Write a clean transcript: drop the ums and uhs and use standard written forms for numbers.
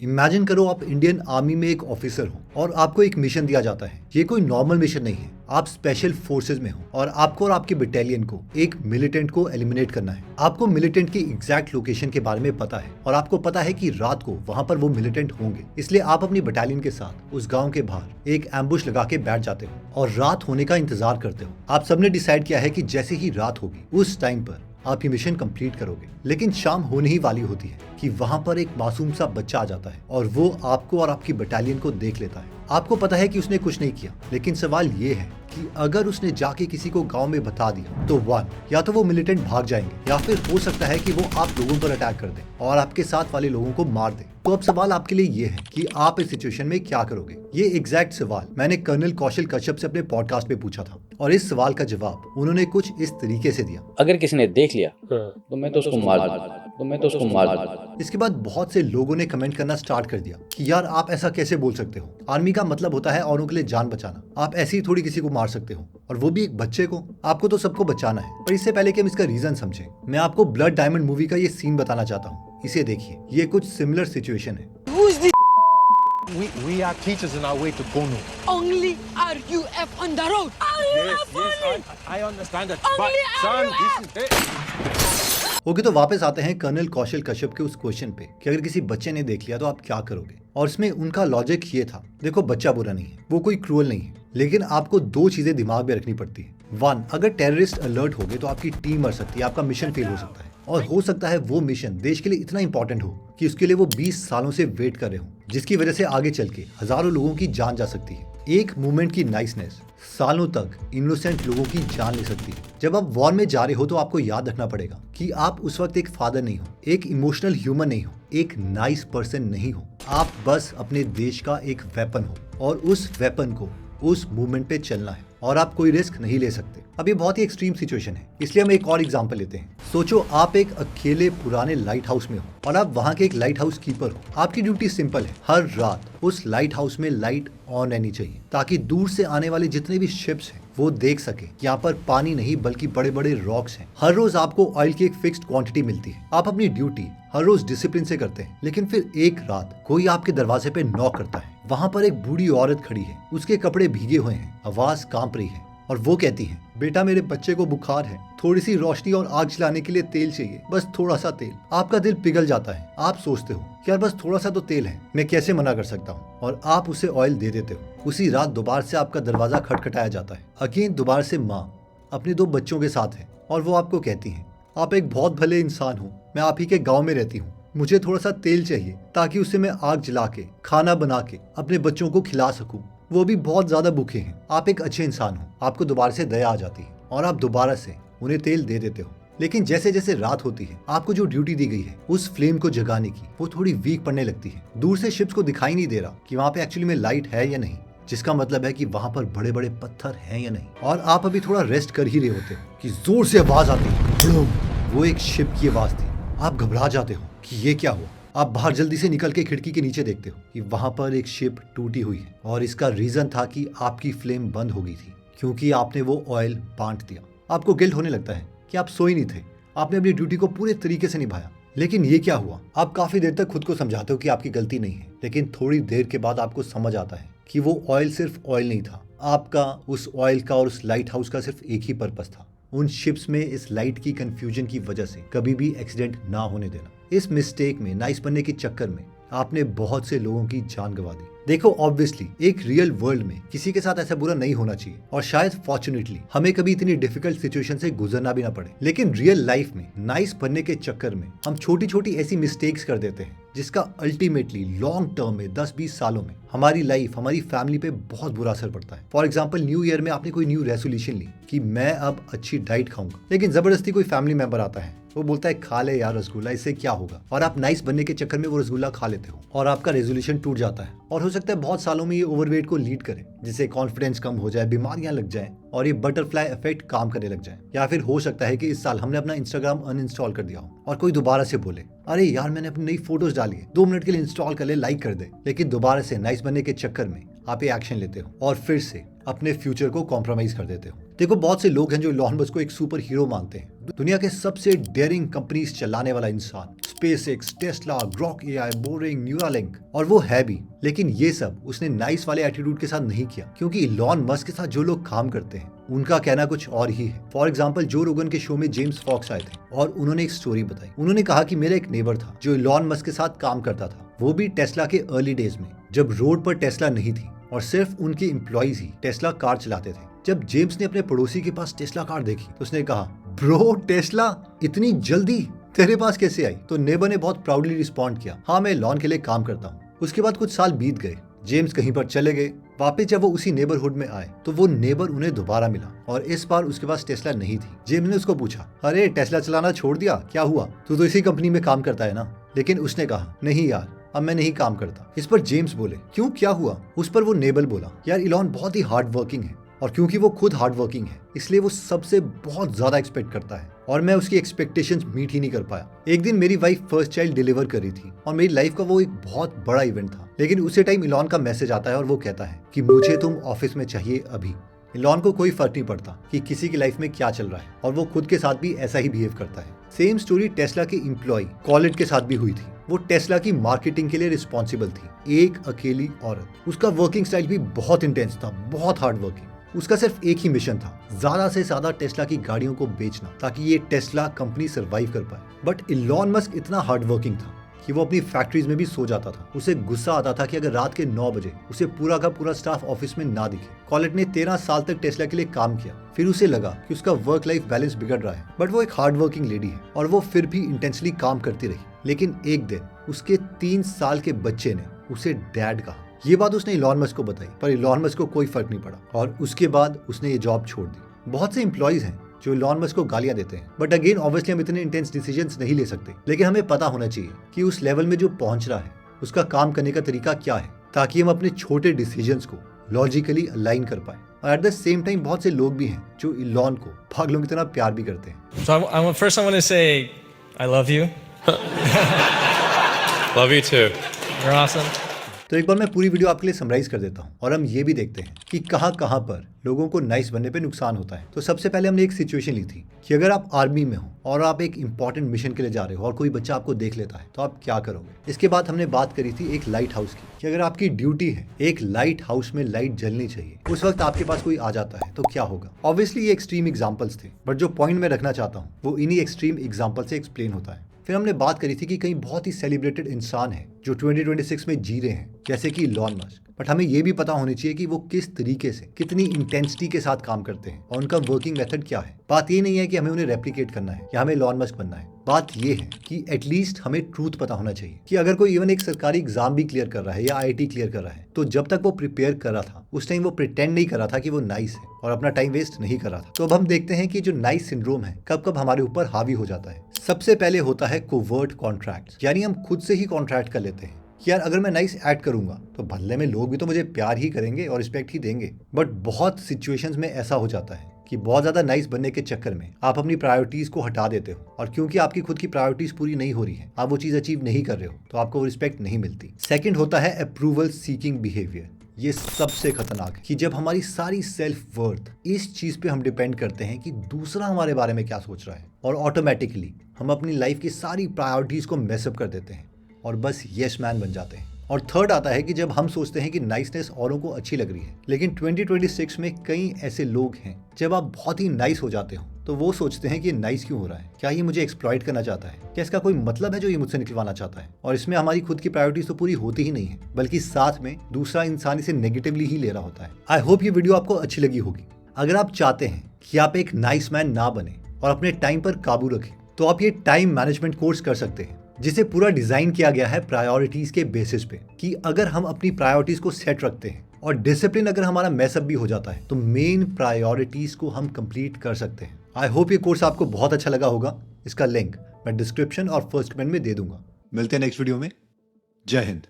Imagine करो आप Indian army में एक ऑफिसर हो और आपको एक मिशन दिया जाता है। ये कोई नॉर्मल मिशन नहीं है, आप स्पेशल फोर्सेज में हो और आपको और आपके बटालियन को एक मिलिटेंट को एलिमिनेट करना है। आपको मिलिटेंट की एग्जैक्ट लोकेशन के बारे में पता है और आपको पता है कि रात को वहां पर वो मिलिटेंट होंगे, इसलिए आप अपनी बटालियन के साथ उस गाँव के बाहर एक एम्बुश लगा के बैठ जाते हो और रात होने का इंतजार करते हो। आप सबने डिसाइड किया है कि जैसे ही रात होगी उस टाइम पर आप ये मिशन कंप्लीट करोगे। लेकिन शाम होने ही वाली होती है कि वहां पर एक मासूम सा बच्चा आ जाता है और वो आपको और आपकी बटालियन को देख लेता है। आपको पता है कि उसने कुछ नहीं किया, लेकिन सवाल ये है कि अगर उसने जाके किसी को गांव में बता दिया तो या तो वो मिलिटेंट भाग जाएंगे या फिर हो सकता है कि वो आप लोगों पर अटैक कर दे और आपके साथ वाले लोगों को मार दे। तो अब सवाल आपके लिए ये है कि आप इस सिचुएशन में क्या करोगे। ये एग्जैक्ट सवाल मैंने कर्नल कौशल कश्यप से अपने पॉडकास्ट पे पूछा था और इस सवाल का जवाब उन्होंने कुछ इस तरीके से दिया। अगर किसी ने देख लिया तो मैं तो उसको मार दूंगा। इसके बाद बहुत से लोगों ने कमेंट करना स्टार्ट कर दिया कि यार आप ऐसा कैसे बोल सकते हो, आर्मी का मतलब होता है औरों के लिए जान बचाना, आप ऐसे ही थोड़ी किसी को मार सकते हो और वो भी एक बच्चे को। आपको तो सबको बचाना है। पर इससे पहले कि हम इसका रीजन समझें, मैं आपको ब्लड डायमंड मूवी का ये सीन बताना चाहता हूँ। इसे देखिए, ये कुछ सिमिलर सिचुएशन है। We are teachers on our way to Bono. Only RUF on the road. Yes, I understand that. But son, this is okay, तो वापस आते हैं कर्नल कौशल कश्यप के उस क्वेश्चन पे कि अगर किसी बच्चे ने देख लिया तो आप क्या करोगे। और इसमें उनका लॉजिक ये था, देखो बच्चा बुरा नहीं है, वो कोई क्रूअल नहीं है, लेकिन आपको दो चीजें दिमाग में रखनी पड़ती है। वन, अगर टेररिस्ट अलर्ट हो गए तो आपकी टीम मर सकती है, आपका मिशन फेल हो सकता है और हो सकता है वो मिशन देश के लिए इतना इंपॉर्टेंट हो कि उसके लिए वो 20 सालों से वेट कर रहे हो, जिसकी वजह से आगे चल के हजारों लोगों की जान जा सकती है। एक मोमेंट की नाइसनेस सालों तक इनोसेंट लोगों की जान ले सकती है। जब आप वॉर में जा रहे हो तो आपको याद रखना पड़ेगा कि आप उस वक्त एक फादर नहीं हो, एक इमोशनल ह्यूमन नहीं हो, एक नाइस पर्सन नहीं हो। आप बस अपने देश का एक वेपन हो और उस वेपन को उस मूवमेंट पे चलना है और आप कोई रिस्क नहीं ले सकते। अब ये बहुत ही एक्सट्रीम सिचुएशन है, इसलिए हम एक और एग्जांपल लेते हैं। सोचो आप एक अकेले पुराने लाइट हाउस में हो और आप वहां के एक लाइट हाउस कीपर हो। आपकी ड्यूटी सिंपल है, हर रात उस लाइट हाउस में लाइट ऑन रहनी चाहिए ताकि दूर से आने वाले जितने भी शिप्स हैं वो देख सके यहाँ पर पानी नहीं बल्कि बड़े बड़े रॉक्स हैं। हर रोज आपको ऑयल की एक फिक्स्ड क्वांटिटी मिलती है। आप अपनी ड्यूटी हर रोज डिसिप्लिन से करते हैं, लेकिन फिर एक रात कोई आपके दरवाजे पे नॉक करता है। वहाँ पर एक बूढ़ी औरत खड़ी है, उसके कपड़े भीगे हुए हैं, आवाज कांप रही है और वो कहती है, बेटा मेरे बच्चे को बुखार है, थोड़ी सी रोशनी और आग जलाने के लिए तेल चाहिए, बस थोड़ा सा तेल। आपका दिल पिघल जाता है। आप सोचते हो यार बस थोड़ा सा तो तेल है, मैं कैसे मना कर सकता हूँ, और आप उसे ऑयल दे देते हो। उसी रात दोबारा से आपका दरवाजा खटखटाया जाता है। अगेन दोबारा से माँ अपने 2 बच्चों के साथ है और वो आपको कहती है, आप एक बहुत भले इंसान हो, मैं आप ही के गाँव में रहती हूँ, मुझे थोड़ा सा तेल चाहिए ताकि उसे मैं आग जला के खाना बना के अपने बच्चों को खिला सकूं, वो भी बहुत ज्यादा भूखे हैं। आप एक अच्छे इंसान हो, आपको दोबारा से दया आ जाती है और आप दोबारा से उन्हें तेल दे देते हो। लेकिन जैसे जैसे रात होती है आपको जो ड्यूटी दी गई है उस फ्लेम को जगाने की, वो थोड़ी वीक पड़ने लगती है। दूर से शिप्स को दिखाई नहीं दे रहा कि वहाँ पे एक्चुअली में लाइट है या नहीं, जिसका मतलब है कि वहाँ पर बड़े बड़े पत्थर हैं या नहीं। और आप अभी थोड़ा रेस्ट कर ही रहे होते हो कि जोर से आवाज आती है, वो एक शिप की आवाज थी। आप घबरा जाते हो कि ये क्या हुआ। आप बाहर जल्दी से निकल के खिड़की के नीचे देखते हो कि वहां पर एक शिप टूटी हुई है और इसका रीजन था कि आपकी फ्लेम बंद हो गई थी क्योंकि आपने वो ऑयल बांट दिया। आपको गिल्ट होने लगता है कि आप सोए नहीं थे, आपने अपनी ड्यूटी को पूरे तरीके से निभाया। लेकिन ये क्या हुआ। आप काफी देर तक खुद को समझाते हो कि आपकी गलती नहीं है, लेकिन थोड़ी देर के बाद आपको समझ आता है कि वो ऑयल सिर्फ ऑयल नहीं था। आपका उस ऑयल का और उस लाइट हाउस का सिर्फ एक ही पर्पस था, उन शिप्स में इस लाइट की कंफ्यूजन की वजह से कभी भी एक्सीडेंट ना होने देना। इस मिस्टेक में, नाइस बनने के चक्कर में आपने बहुत से लोगों की जान गंवा दी। देखो ऑब्वियसली एक रियल वर्ल्ड में किसी के साथ ऐसा बुरा नहीं होना चाहिए और शायद फॉर्चुनेटली हमें कभी इतनी डिफिकल्ट सिचुएशन से गुजरना भी ना पड़े। लेकिन रियल लाइफ में नाइस बनने के चक्कर में हम छोटी छोटी ऐसी मिस्टेक्स कर देते हैं जिसका अल्टीमेटली लॉन्ग टर्म में 10-20 सालों में हमारी लाइफ, हमारी फैमिली पे बहुत बुरा असर पड़ता है। फॉर एग्जाम्पल न्यू ईयर में आपने कोई न्यू रेजोल्यूशन ली कि मैं अब अच्छी डाइट खाऊंगा, लेकिन जबरदस्ती कोई फैमिली मेंबर आता है, वो बोलता है खा ले यार रसगुल्ला, इससे क्या होगा, और आप नाइस बनने के चक्कर में वो रसगुल्ला खा लेते हो और आपका रेजोल्यूशन टूट जाता है। और हो सकता है बहुत सालों में ये ओवरवेट को लीड करे, जिससे कॉन्फिडेंस कम हो जाए, बीमारियां लग जाए और ये बटरफ्लाई इफेक्ट काम करने लग जाए। या फिर हो सकता है कि इस साल हमने अपना इंस्टाग्राम अनइंस्टॉल कर दिया हो और कोई दोबारा से बोले, अरे यार मैंने अपनी नई फोटोज डाली है, 2 मिनट के लिए इंस्टॉल कर ले, लाइक कर दे। लेकिन दोबारा से नाइस बनने के चक्कर में आप ये एक्शन लेते हो और फिर से अपने फ्यूचर को कॉम्प्रोमाइज कर देते हो। देखो बहुत से लोग हैं जो इलॉन मस्क को एक सुपर हीरो मानते हैं, दुनिया के सबसे डेयरिंग कंपनीज चलाने वाला इंसान, SpaceX, Tesla, Grok AI, boring, Neuralink, और वो है भी। लेकिन ये सब उसने नाइस वाले एटीट्यूड के साथ नहीं किया, क्योंकि इलॉन मस्क के साथ जो लोग काम करते हैं उनका कहना कुछ और ही है। फॉर एग्जाम्पल, जो रोगन के शो में जेम्स फॉक्स आए थे और उन्होंने एक स्टोरी बताई। उन्होंने कहा कि मेरा एक नेबर था जो इलॉन मस्क के साथ काम करता था, वो भी टेस्ला के अर्ली डेज में, जब रोड पर टेस्ला नहीं थी और सिर्फ उनके एम्प्लॉइज ही टेस्ला कार चलाते थे। जब जेम्स ने अपने पड़ोसी के पास टेस्ला कार देखी तो उसने कहा, ब्रो टेस्ला इतनी जल्दी तेरे पास कैसे आई? तो नेबर ने बहुत प्राउडली रिस्पॉन्ड किया, हाँ मैं इलॉन के लिए काम करता हूँ। उसके बाद कुछ साल बीत गए, जेम्स कहीं पर चले गए। वापस जब वो उसी नेबरहुड में आए तो वो नेबर उन्हें दोबारा मिला और इस बार उसके पास टेस्ला नहीं थी। जेम्स ने उसको पूछा, अरे टेस्ला चलाना छोड़ दिया, क्या हुआ? तू तो इसी कंपनी में काम करता है ना? लेकिन उसने कहा, नहीं यार, अब मैं नहीं काम करता। इस पर जेम्स बोले, क्यों, क्या हुआ? उस पर वो नेबर बोला, यार इलॉन बहुत ही हार्ड वर्किंग है और क्योंकि वो खुद हार्ड वर्किंग है इसलिए वो सबसे बहुत ज्यादा एक्सपेक्ट करता है और मैं उसकी एक्सपेक्टेशंस मीट ही नहीं कर पाया। एक दिन मेरी वाइफ फर्स्ट चाइल्ड डिलीवर कर रही थी और मेरी लाइफ का वो एक बहुत बड़ा इवेंट था, लेकिन उसी टाइम इलॉन का मैसेज आता है और वो कहता है कि मुझे तुम ऑफिस में चाहिए अभी। इलॉन को कोई फर्क नहीं पड़ता कि किसी की लाइफ में क्या चल रहा है और वो खुद के साथ भी ऐसा ही बिहेव करता है। सेम स्टोरी टेस्ला के एम्प्लॉय कॉलेट के साथ भी हुई थी। वो टेस्ला की मार्केटिंग के लिए रिस्पॉन्सिबल थी, एक अकेली औरत। उसका वर्किंग स्टाइल भी बहुत इंटेंस था, बहुत हार्ड वर्किंग। उसका सिर्फ एक ही मिशन था, ज्यादा से ज्यादा टेस्ला की गाड़ियों को बेचना ताकि ये टेस्ला कंपनी सरवाइव कर पाए। बट इलॉन मस्क इतना हार्ड वर्किंग था कि वो अपनी फैक्ट्रीज में भी सो जाता था। उसे गुस्सा आता था कि अगर रात के 9 बजे उसे पूरा का पूरा स्टाफ ऑफिस में ना दिखे। कॉलेट ने 13 साल तक टेस्ला के लिए काम किया, फिर उसे लगा कि उसका वर्क लाइफ बैलेंस बिगड़ रहा है। बट वो एक हार्ड वर्किंग लेडी है और वो फिर भी इंटेंसली काम करती रही। लेकिन एक दिन उसके 3 साल के बच्चे ने उसे डैड कहा। ये बात उसने इलॉन मस्क को बताई, पर इलॉन मस्क को कोई फर्क नहीं पड़ा और उसके बाद उसने ये जॉब छोड़ दी। बहुत से एम्प्लॉइज हैं जो इलॉन मस्क को गालियां देते हैं, बट अगेन ऑब्वियसली हम इतने इंटेंस डिसीजंस नहीं ले सकते। लेकिन हमें पता होना चाहिए कि उस लेवल में जो पहुंच रहा है उसका काम करने का तरीका क्या है, ताकि हम अपने छोटे डिसीजंस को लॉजिकली अलाइन कर पाए। और एट द सेम टाइम बहुत से लोग भी हैं जो इलॉन को पागलों की तरह प्यार भी करते हैं। So first I want to say I love you. Love you too. You're awesome. तो एक बार मैं पूरी वीडियो आपके लिए समराइज कर देता हूँ और हम ये भी देखते हैं कि कहाँ कहाँ पर लोगों को नाइस बनने पे नुकसान होता है। तो सबसे पहले हमने एक सिचुएशन ली थी कि अगर आप आर्मी में हो और आप एक इंपॉर्टेंट मिशन के लिए जा रहे हो और कोई बच्चा आपको देख लेता है तो आप क्या करोगे। इसके बाद हमने बात करी थी एक लाइट हाउस की, कि अगर आपकी ड्यूटी है एक लाइट हाउस में लाइट जलनी चाहिए, उस वक्त आपके पास कोई आ जाता है तो क्या होगा। ऑब्वियसली ये एक्सट्रीम एग्जाम्पल्स थे, बट जो पॉइंट मैं रखना चाहता हूँ वो इन्हीं एक्सट्रीम एग्जाम्पल से एक्सप्लेन होता है। फिर हमने बात करी थी कि कई बहुत ही सेलिब्रेटेड इंसान हैं जो 2026 में जी रहे हैं, जैसे कि इलॉन मस्क। बट हमें ये भी पता होनी चाहिए कि वो किस तरीके से, कितनी इंटेंसिटी के साथ काम करते हैं और उनका वर्किंग मेथड क्या है। बात ये नहीं है कि हमें उन्हें रेप्लिकेट करना है या हमें इलॉन मस्क बनना है। बात ये है कि एटलीस्ट हमें ट्रूथ पता होना चाहिए कि अगर कोई इवन एक सरकारी एग्जाम भी क्लियर कर रहा है या आईआईटी क्लियर कर रहा है तो जब तक वो प्रिपेयर कर रहा था उस टाइम वो प्रिटेंड नहीं कर रहा था कि वो नाइस है और अपना टाइम वेस्ट नहीं कर रहा था। तो अब हम देखते हैं कि जो नाइस सिंड्रोम है कब कब हमारे ऊपर हावी हो जाता है। सबसे पहले होता है कोवर्ट कॉन्ट्रैक्ट, यानी हम खुद से ही कॉन्ट्रैक्ट कर लेते हैं कि यार अगर मैं नाइस एक्ट करूंगा तो बदले में लोग भी तो मुझे प्यार ही करेंगे और रिस्पेक्ट ही देंगे। बट बहुत सिचुएशंस में ऐसा हो जाता है कि बहुत ज्यादा नाइस बनने के चक्कर में आप अपनी प्रायोरिटीज को हटा देते हो और क्योंकि आपकी खुद की प्रायोरिटीज पूरी नहीं हो रही है, आप वो चीज अचीव नहीं कर रहे हो तो आपको वो रिस्पेक्ट नहीं मिलती। सेकंड होता है अप्रूवल सीकिंग बिहेवियर। ये सबसे खतरनाक है कि जब हमारी सारी सेल्फ वर्थ इस चीज पे हम डिपेंड करते हैं कि दूसरा हमारे बारे में क्या सोच रहा है और ऑटोमेटिकली हम अपनी लाइफ की सारी प्रायोरिटीज को मेसअप कर देते हैं और बस यस मैन बन जाते हैं। और थर्ड आता है कि जब हम सोचते हैं कि नाइसनेस औरों को अच्छी लग रही है, लेकिन 2026 में कई ऐसे लोग हैं जब आप बहुत ही नाइस हो जाते हो तो वो सोचते हैं कि ये नाइस क्यों हो रहा है, क्या ये मुझे एक्सप्लॉइट करना चाहता है, क्या इसका कोई मतलब है जो ये मुझसे निकलवाना चाहता है। और इसमें हमारी खुद की प्रायोरिटीज तो पूरी होती ही नहीं है, बल्कि साथ में दूसरा इंसान इसे नेगेटिवली ही ले रहा होता है। आई होप ये वीडियो आपको अच्छी लगी होगी। अगर आप चाहते हैं कि आप एक नाइस मैन ना बने और अपने टाइम पर काबू रखें तो आप ये टाइम मैनेजमेंट कोर्स कर सकते हैं, जिसे पूरा डिजाइन किया गया है प्रायोरिटीज के बेसिस पे कि अगर हम अपनी प्रायोरिटीज को सेट रखते हैं और डिसिप्लिन अगर हमारा मैसअप भी हो जाता है तो मेन प्रायोरिटीज को हम कंप्लीट कर सकते हैं। आई होप ये कोर्स आपको बहुत अच्छा लगा होगा। इसका लिंक मैं डिस्क्रिप्शन और फर्स्ट कमेंट में दे दूंगा। मिलते हैं नेक्स्ट वीडियो में। जय हिंद।